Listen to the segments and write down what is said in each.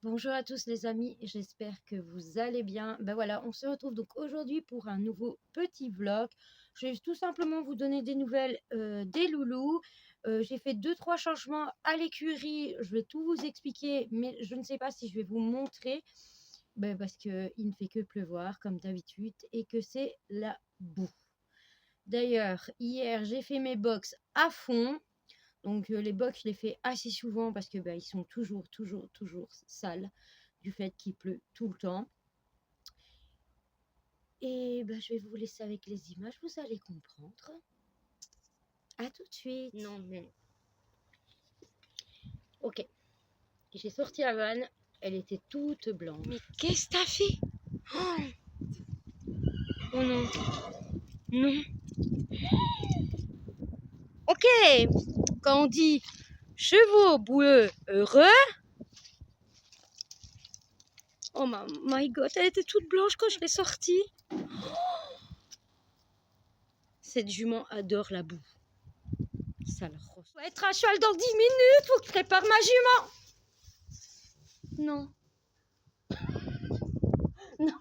Bonjour à tous les amis, j'espère que vous allez bien. Ben voilà, on se retrouve donc aujourd'hui pour un nouveau petit vlog. Je vais tout simplement vous donner des nouvelles des loulous. J'ai fait deux trois changements à l'écurie, je vais tout vous expliquer, mais je ne sais pas si je vais vous montrer. Parce qu'il ne fait que pleuvoir comme d'habitude et que c'est la boue. D'ailleurs, hier j'ai fait mes box à fond. Donc les box, je les fais assez souvent parce que ils sont toujours sales du fait qu'il pleut tout le temps. Et je vais vous laisser avec les images, vous allez comprendre. À tout de suite. Non, mais... Ok, j'ai sorti la vanne, elle était toute blanche. Mais qu'est-ce que t'as fait? Oh non, non. Ok, quand on dit chevaux boueux heureux, oh my god, elle était toute blanche quand je l'ai sortie. Cette jument adore la boue. Sale rosse. On va être à cheval dans 10 minutes, faut que je prépare ma jument. Non. Non,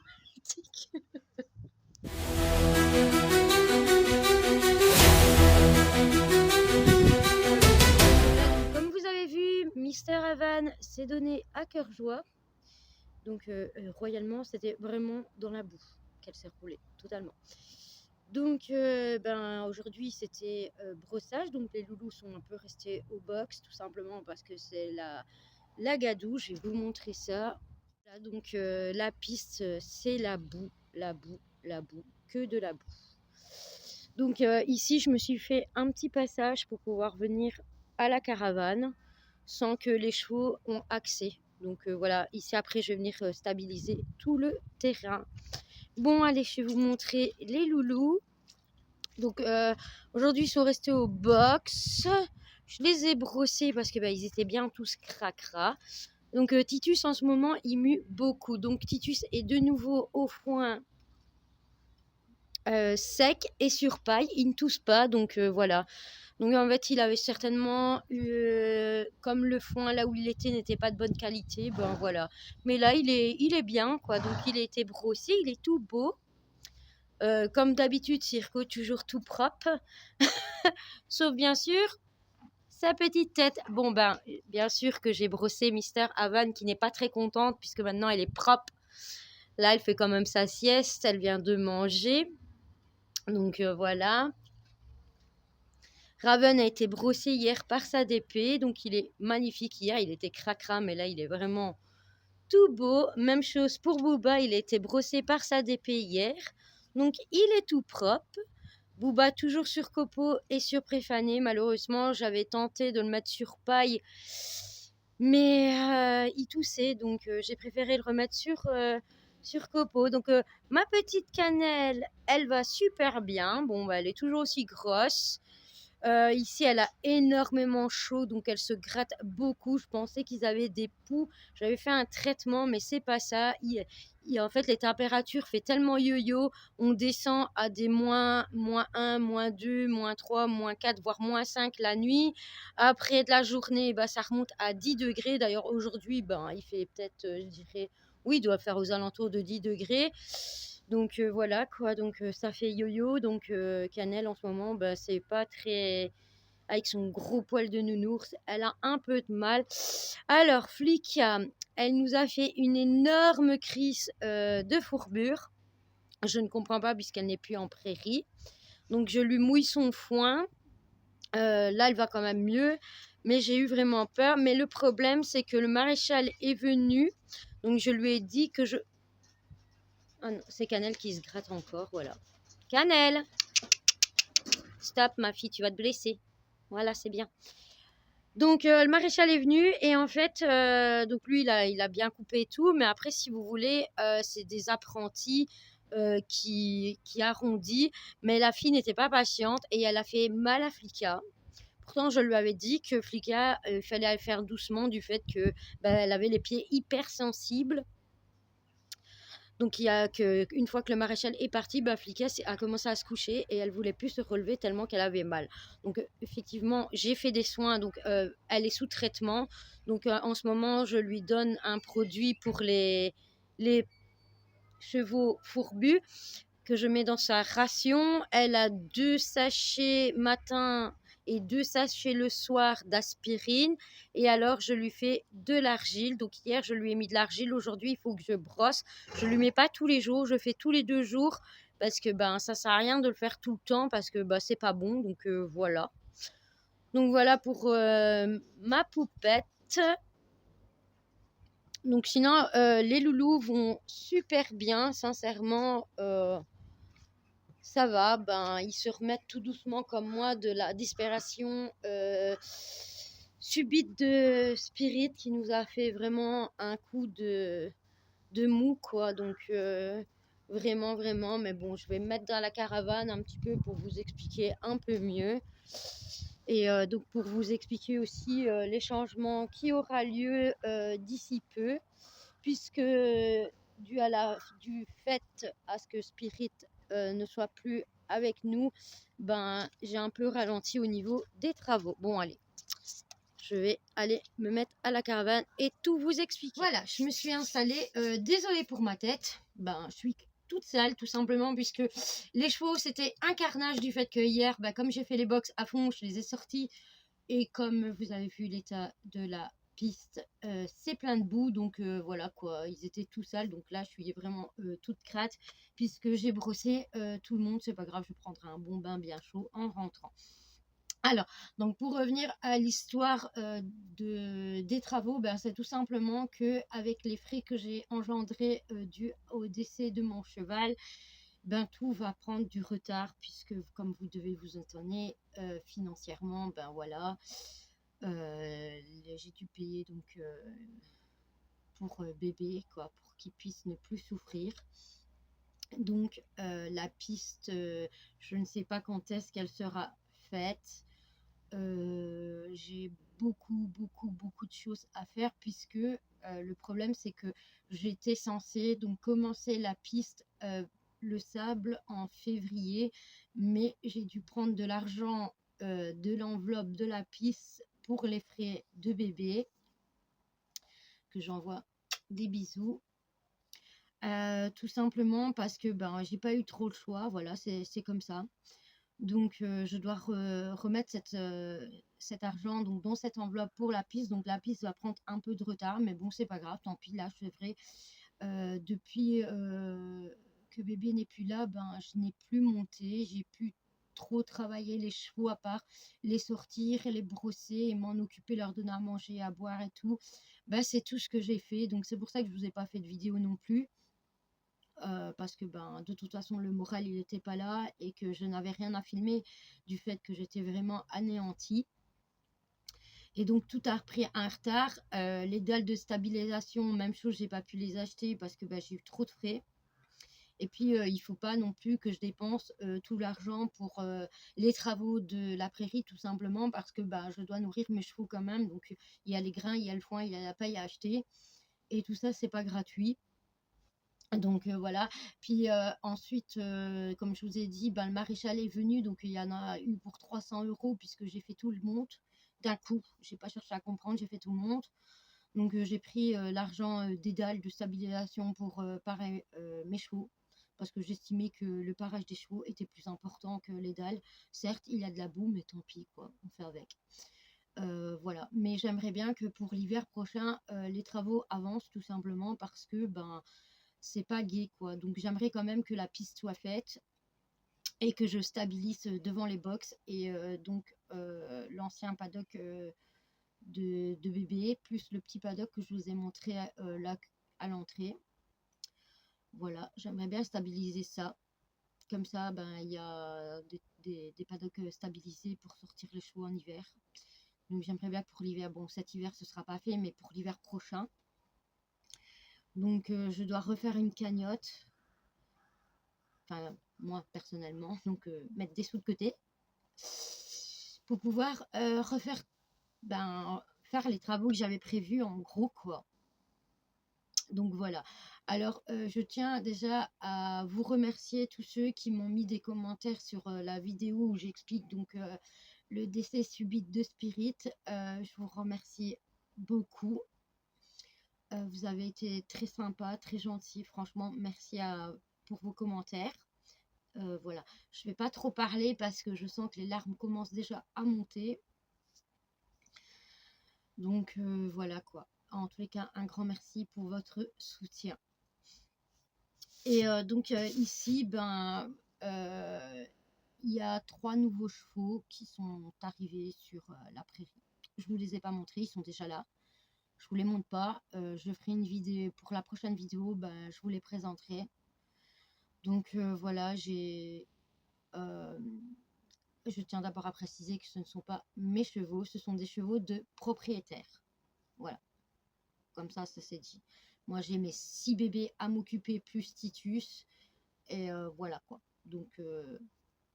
comme vous avez vu, Mister Havan s'est donné à cœur joie. Donc royalement, c'était vraiment dans la boue qu'elle s'est roulée, totalement. Donc aujourd'hui c'était brossage, donc les loulous sont un peu restés au box, tout simplement parce que c'est la gadoue. Je vais vous montrer ça. Là, donc la piste, c'est la boue, la boue, la boue, que de la boue. Donc ici, je me suis fait un petit passage pour pouvoir venir à la caravane sans que les chevaux ont accès. Donc voilà, ici après, je vais venir stabiliser tout le terrain. Bon, allez, je vais vous montrer les loulous. Donc aujourd'hui, ils sont restés au box. Je les ai brossés parce que ils étaient bien tous cracra. Donc Titus en ce moment il mue beaucoup. Donc Titus est de nouveau au foin sec et sur paille. Il ne tousse pas. Donc voilà. Donc en fait il avait certainement eu, comme le foin là où il était n'était pas de bonne qualité. Ben voilà. Mais là il est bien quoi. Donc il a été brossé. Il est tout beau. Comme d'habitude Circo toujours tout propre. Sauf bien sûr sa petite tête. Bon bien sûr que j'ai brossé Mister Havan qui n'est pas très contente puisque maintenant elle est propre. Là, elle fait quand même sa sieste. Elle vient de manger. Donc voilà. Raven a été brossé hier par sa DP. Donc il est magnifique. Hier, il était cracra. Mais là, il est vraiment tout beau. Même chose pour Booba. Il a été brossé par sa DP hier. Donc il est tout propre. Booba toujours sur copeaux et sur préfané. Malheureusement, j'avais tenté de le mettre sur paille. Mais il toussait. Donc j'ai préféré le remettre sur copeaux. Donc ma petite cannelle, elle va super bien. Bon, elle est toujours aussi grosse. Ici, elle a énormément chaud, donc elle se gratte beaucoup. Je pensais qu'ils avaient des poux. J'avais fait un traitement, mais c'est pas ça. En fait, les températures fait tellement yo-yo. On descend à des moins 1, moins 2, moins 3, moins 4, voire moins 5 la nuit. Après de la journée, ça remonte à 10 degrés. D'ailleurs, aujourd'hui, il fait peut-être, je dirais, oui, il doit faire aux alentours de 10 degrés. Donc voilà quoi, donc ça fait yo-yo. Donc Cannelle en ce moment, c'est pas très... Avec son gros poil de nounours, elle a un peu de mal. Alors Flicka, elle nous a fait une énorme crise de fourbure. Je ne comprends pas puisqu'elle n'est plus en prairie. Donc je lui mouille son foin. Là, elle va quand même mieux. Mais j'ai eu vraiment peur. Mais le problème, c'est que le maréchal est venu. Donc je lui ai dit que je... Ah non, c'est Cannelle qui se gratte encore, voilà. Cannelle! Stop, ma fille, tu vas te blesser. Voilà, c'est bien. Donc, le maréchal est venu et en fait, donc lui, il a bien coupé et tout. Mais après, si vous voulez, c'est des apprentis qui arrondit. Mais la fille n'était pas patiente et elle a fait mal à Flicka. Pourtant, je lui avais dit que Flicka, il fallait faire doucement du fait que elle avait les pieds hyper sensibles. Donc il y a que une fois que le maréchal est parti, bah, Flicka a commencé à se coucher et elle voulait plus se relever tellement qu'elle avait mal. Donc effectivement, j'ai fait des soins, donc elle est sous traitement. Donc en ce moment, je lui donne un produit pour les chevaux fourbus que je mets dans sa ration. Elle a 2 sachets matin et 2 sachets le soir d'aspirine. Et alors, je lui fais de l'argile. Donc, hier, je lui ai mis de l'argile. Aujourd'hui, il faut que je brosse. Je lui mets pas tous les jours. Je fais tous les 2 jours parce que ben, ça sert à rien de le faire tout le temps parce que ben, c'est pas bon. Donc, voilà. Donc, voilà pour ma poupette. Donc, sinon, les loulous vont super bien. Sincèrement, ça va, ben, ils se remettent tout doucement comme moi de la disparition subite de Spirit qui nous a fait vraiment un coup de mou, quoi. Donc, vraiment, vraiment. Mais bon, je vais me mettre dans la caravane un petit peu pour vous expliquer un peu mieux. Et donc, pour vous expliquer aussi les changements qui aura lieu d'ici peu, puisque du fait à ce que Spirit ne soit plus avec nous, ben, j'ai un peu ralenti au niveau des travaux. Bon, allez, je vais aller me mettre à la caravane et tout vous expliquer. Voilà, je me suis installée. Désolée pour ma tête. Ben, je suis toute sale, tout simplement, puisque les chevaux, c'était un carnage du fait que hier, ben, comme j'ai fait les box à fond, je les ai sortis. Et comme vous avez vu l'état de la piste, c'est plein de boue, donc voilà quoi, ils étaient tout sales, donc là je suis vraiment toute crate puisque j'ai brossé tout le monde. C'est pas grave, je prendrai un bon bain bien chaud en rentrant. Alors, donc pour revenir à l'histoire des travaux, ben, c'est tout simplement que avec les frais que j'ai engendrés dû au décès de mon cheval, ben, tout va prendre du retard puisque, comme vous devez vous étonner, financièrement, ben voilà, j'ai dû payer donc pour bébé, quoi, pour qu'il puisse ne plus souffrir. Donc la piste, je ne sais pas quand est-ce qu'elle sera faite. J'ai beaucoup de choses à faire puisque le problème c'est que j'étais censée donc commencer la piste le sable en février, mais j'ai dû prendre de l'argent de l'enveloppe de la piste pour les frais de bébé, que j'envoie des bisous. Tout simplement parce que ben j'ai pas eu trop le choix, voilà, c'est comme ça. Donc je dois remettre cet argent donc dans cette enveloppe pour la piste. Donc la piste va prendre un peu de retard, mais bon, c'est pas grave, tant pis. Là, je devrais depuis que bébé n'est plus là, ben je n'ai plus monté, j'ai pu trop travailler les chevaux à part les sortir, les brosser et m'en occuper, leur donner à manger, à boire et tout. Ben, c'est tout ce que j'ai fait. Donc c'est pour ça que je vous ai pas fait de vidéo non plus. Parce que ben, de toute façon le moral il n'était pas là et que je n'avais rien à filmer du fait que j'étais vraiment anéantie. Et donc tout a repris un retard. Les dalles de stabilisation, même chose, j'ai pas pu les acheter parce que ben, j'ai eu trop de frais. Et puis il faut pas non plus que je dépense tout l'argent pour les travaux de la prairie, tout simplement parce que ben, je dois nourrir mes chevaux quand même. Donc il y a les grains, il y a le foin, il y a la paille à acheter et tout ça c'est pas gratuit. Donc voilà, puis ensuite, comme je vous ai dit, ben, le maréchal est venu, donc il y en a eu pour 300 € puisque j'ai fait tout le monte d'un coup. J'ai pas cherché à comprendre, j'ai fait tout le monte. Donc j'ai pris l'argent des dalles de stabilisation pour parer mes chevaux, parce que j'estimais que le parage des chevaux était plus important que les dalles. Certes, il y a de la boue, mais tant pis, quoi, on fait avec. Voilà, mais j'aimerais bien que pour l'hiver prochain, les travaux avancent tout simplement parce que ben c'est pas gai quoi. Donc j'aimerais quand même que la piste soit faite et que je stabilise devant les box et donc l'ancien paddock de bébé plus le petit paddock que je vous ai montré là à l'entrée. Voilà, j'aimerais bien stabiliser ça. Comme ça, ben il y a des paddocks stabilisés pour sortir les chevaux en hiver. Donc j'aimerais bien que pour l'hiver, bon cet hiver ce sera pas fait, mais pour l'hiver prochain. Donc je dois refaire une cagnotte. Enfin, moi personnellement, donc mettre des sous de côté pour pouvoir refaire, ben, faire les travaux que j'avais prévus en gros quoi. Donc voilà. Alors, je tiens déjà à vous remercier tous ceux qui m'ont mis des commentaires sur la vidéo où j'explique donc le décès subit de Spirit. Je vous remercie beaucoup. Vous avez été très sympa, très gentil. Franchement, merci pour vos commentaires. Voilà, je ne vais pas trop parler parce que je sens que les larmes commencent déjà à monter. Donc voilà quoi. En tous les cas, un grand merci pour votre soutien. Et donc ici, il y a 3 nouveaux chevaux qui sont arrivés sur la prairie. Je ne vous les ai pas montrés, ils sont déjà là. Je vous les montre pas. Je ferai une vidéo pour la prochaine vidéo, je vous les présenterai. Donc voilà, je tiens d'abord à préciser que ce ne sont pas mes chevaux, ce sont des chevaux de propriétaires. Voilà, comme ça c'est dit. Moi j'ai mes 6 bébés à m'occuper plus Titus. Et voilà quoi. Donc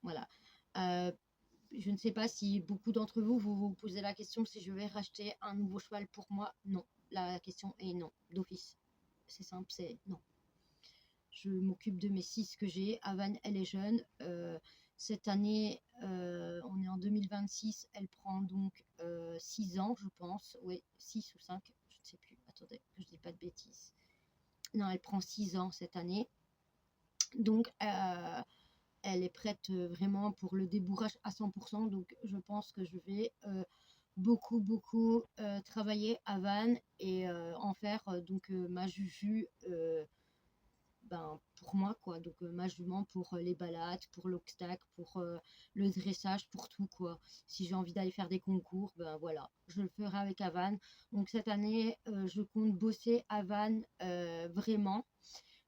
voilà. Je ne sais pas si beaucoup d'entre vous vous posez la question si je vais racheter un nouveau cheval pour moi. Non. La question est non, d'office. C'est simple, c'est non. Je m'occupe de mes 6 que j'ai. Havane, elle est jeune. Cette année, on est en 2026. Elle prend donc 6 ans, je pense. Oui, 6 ou 5, je ne sais plus. Attendez, que je ne dis pas de bêtises. Non, elle prend 6 ans cette année. Donc, elle est prête vraiment pour le débourrage à 100%. Donc, je pense que je vais beaucoup travailler à Vannes et en faire donc ma juju pour moi quoi. Donc ma jument pour les balades, pour l'obstacle, pour le dressage, pour tout quoi. Si j'ai envie d'aller faire des concours, voilà, je le ferai avec Havane. Donc cette année, je compte bosser à Vannes vraiment.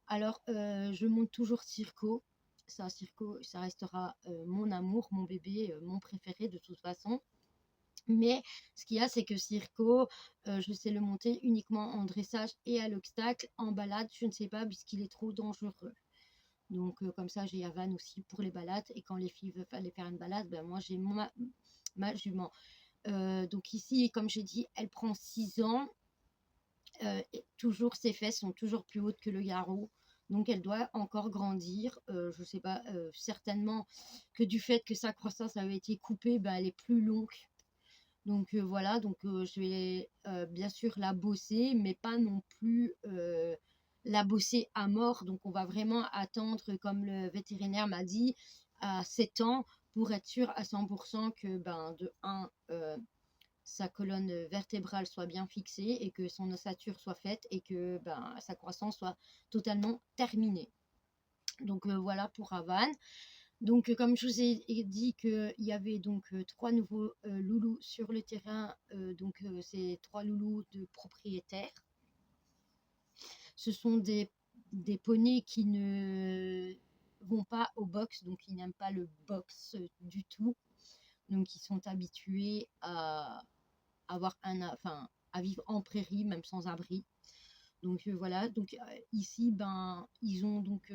Alors, je monte toujours Circo. Ça, Circo, ça restera mon amour, mon bébé, mon préféré de toute façon. Mais ce qu'il y a, c'est que Circo, je sais le monter uniquement en dressage et à l'obstacle. En balade, je ne sais pas puisqu'il est trop dangereux. Donc, comme ça, j'ai Havane aussi pour les balades. Et quand les filles veulent aller faire une balade, moi, j'ai ma jument. Donc ici, comme j'ai dit, elle prend 6 ans. Toujours, ses fesses sont toujours plus hautes que le garrot. Donc, elle doit encore grandir. Je ne sais pas, certainement que du fait que sa croissance avait été coupée, elle est plus longue. Donc voilà, donc je vais bien sûr la bosser, mais pas non plus la bosser à mort. Donc on va vraiment attendre, comme le vétérinaire m'a dit, à 7 ans pour être sûr à 100% que de 1, sa colonne vertébrale soit bien fixée et que son ossature soit faite et que sa croissance soit totalement terminée. Donc voilà pour Havane. Donc comme je vous ai dit qu'il y avait donc 3 nouveaux loulous sur le terrain, donc c'est 3 loulous de propriétaires. Ce sont des poneys qui ne vont pas au box, donc ils n'aiment pas le box du tout. Donc ils sont habitués à avoir à vivre en prairie, même sans abri. Donc voilà, donc ici, ils ont donc,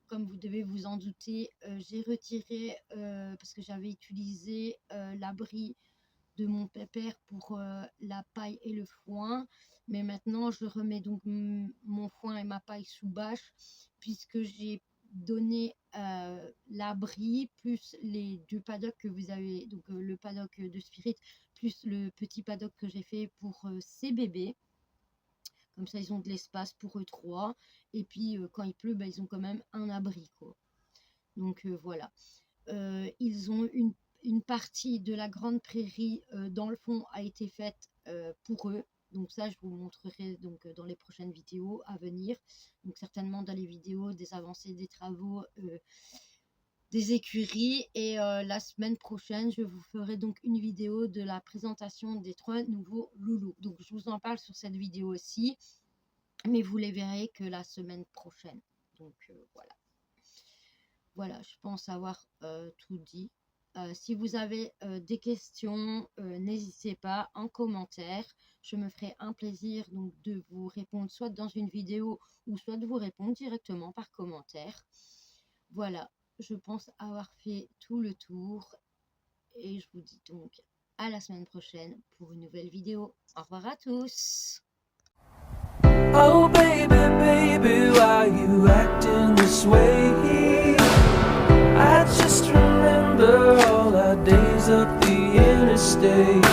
comme vous devez vous en douter, j'ai retiré, parce que j'avais utilisé l'abri de mon pépère pour la paille et le foin. Mais maintenant, je remets donc mon foin et ma paille sous bâche, puisque j'ai donné l'abri, plus les 2 paddocks que vous avez, donc le paddock de Spirit, plus le petit paddock que j'ai fait pour ces bébés. Comme ça, ils ont de l'espace pour eux 3. Et puis, quand il pleut, ils ont quand même un abri, quoi. Donc, voilà. Ils ont une partie de la grande prairie dans le fond a été faite pour eux. Donc ça, je vous montrerai donc dans les prochaines vidéos à venir. Donc certainement dans les vidéos des avancées des travaux des écuries. Et la semaine prochaine, je vous ferai donc une vidéo de la présentation des 3 nouveaux loulous. Donc je vous en parle sur cette vidéo aussi, mais vous les verrez que la semaine prochaine. Donc voilà. Voilà, je pense avoir tout dit. Si vous avez des questions, n'hésitez pas en commentaire. Je me ferai un plaisir donc de vous répondre soit dans une vidéo ou soit de vous répondre directement par commentaire. Voilà, je pense avoir fait tout le tour et je vous dis donc à la semaine prochaine pour une nouvelle vidéo. Au revoir à tous. Oh baby, baby. this way. I just remember all our days up the interstate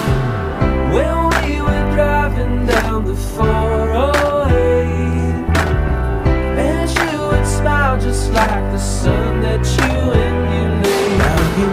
when we were driving down the 408, and you would smile just like the sun that you emulate. Now you